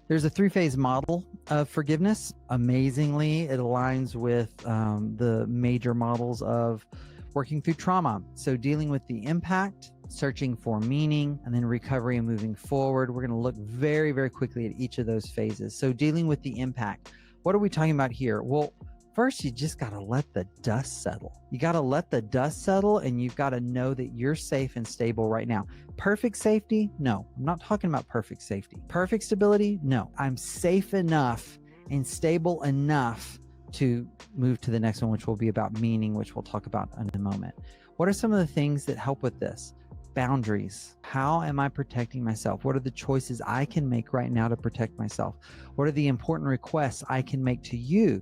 There's a three-phase model of forgiveness. Amazingly, it aligns with the major models of working through trauma. So dealing with the impact, searching for meaning, and then recovery and moving forward. We're going to look very, very quickly at each of those phases. So dealing with the impact. What are we talking about here? Well, first, you just got to let the dust settle. You got to let the dust settle, and you've got to know that you're safe and stable right now. Perfect safety? No, I'm not talking about perfect safety. Perfect stability? No, I'm safe enough and stable enough to move to the next one, which will be about meaning, which we'll talk about in a moment. What are some of the things that help with this? Boundaries. How am I protecting myself? What are the choices I can make right now to protect myself? What are the important requests I can make to you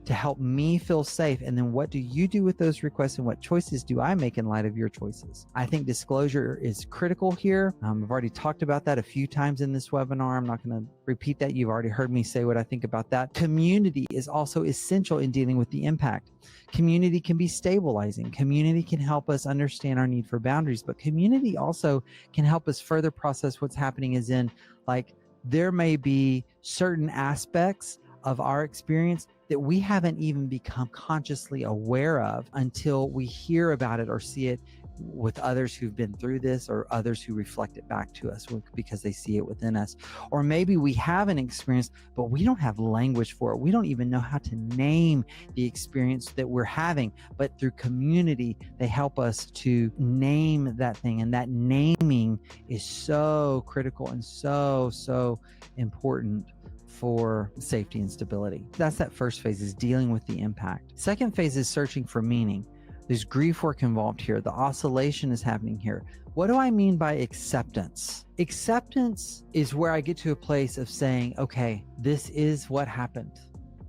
to help me feel safe? And then what do you do with those requests, and what choices do I make in light of your choices? I think disclosure is critical here. I've already talked about that a few times in this webinar. I'm not going to repeat that. You've already heard me say what I think about that. Community is also essential in dealing with the impact. Community can be stabilizing. Community can help us understand our need for boundaries, but community also can help us further process what's happening, as in, like, there may be certain aspects of our experience that we haven't even become consciously aware of until we hear about it or see it with others who've been through this, or others who reflect it back to us because they see it within us. Or maybe we have an experience, but we don't have language for it. We don't even know how to name the experience that we're having, but through community, they help us to name that thing. And that naming is so critical and so important for safety and stability. That's that first phase, is dealing with the impact. Second phase is searching for meaning. There's grief work involved here. The oscillation is happening here. What do I mean by acceptance? Acceptance is where I get to a place of saying, okay, this is what happened.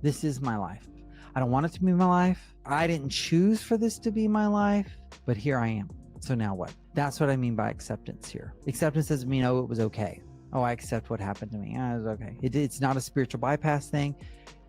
This is my life. I don't want it to be my life. I didn't choose for this to be my life, but here I am. So now what? That's what I mean by acceptance here. Acceptance doesn't mean, oh, it was okay. Oh, I accept what happened to me. It was okay. It's not a spiritual bypass thing.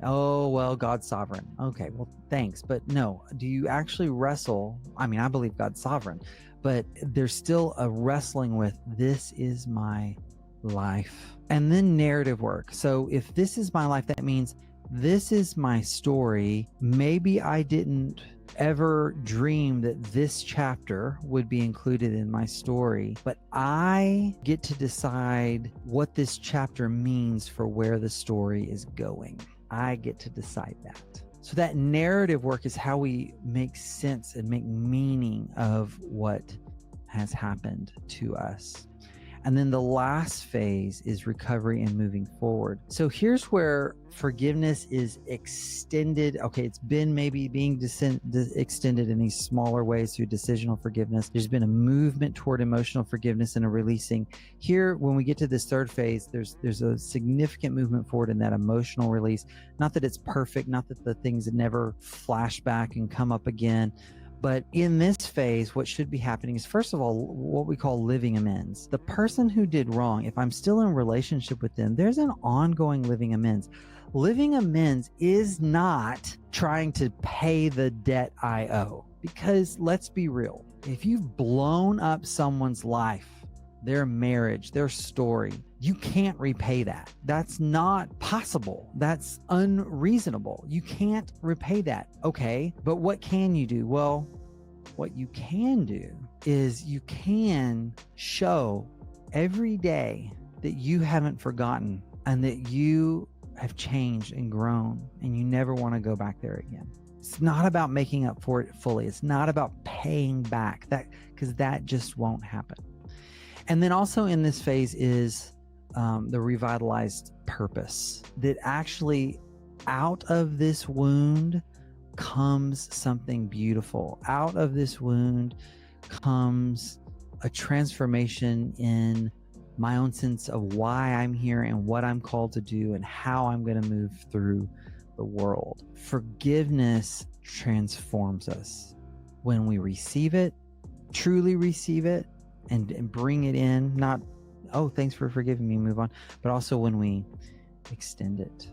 Oh, well, God's sovereign. Okay, well, thanks. But no, do you actually wrestle? I mean, I believe God's sovereign, but there's still a wrestling with, this is my life. And then narrative work. So if this is my life, that means this is my story. Maybe I didn't ever dream that this chapter would be included in my story, but I get to decide what this chapter means for where the story is going. I get to decide that. So that narrative work is how we make sense and make meaning of what has happened to us. And then the last phase is recovery and moving forward. So here's where forgiveness is extended. Okay, it's been maybe being extended in these smaller ways through decisional forgiveness. There's been a movement toward emotional forgiveness and a releasing. Here, when we get to this third phase, there's a significant movement forward in that emotional release. Not that it's perfect, not that the things never flash back and come up again. But in this phase, what should be happening is, first of all, what we call living amends. The person who did wrong, if I'm still in relationship with them, there's an ongoing living amends. Living amends is not trying to pay the debt I owe. Because let's be real, if you've blown up someone's life, their marriage, their story, you can't repay that. That's not possible. That's unreasonable. You can't repay that. Okay, but what can you do? Well, what you can do is you can show every day that you haven't forgotten and that you have changed and grown and you never want to go back there again. It's not about making up for it fully. It's not about paying back that, because that just won't happen. And then also in this phase is the revitalized purpose, that actually out of this wound comes something beautiful. Out of this wound comes a transformation in my own sense of why I'm here and what I'm called to do and how I'm going to move through the world. Forgiveness transforms us when we receive it, truly receive it, and bring it in, not, oh, thanks for forgiving me, move on, but also when we extend it.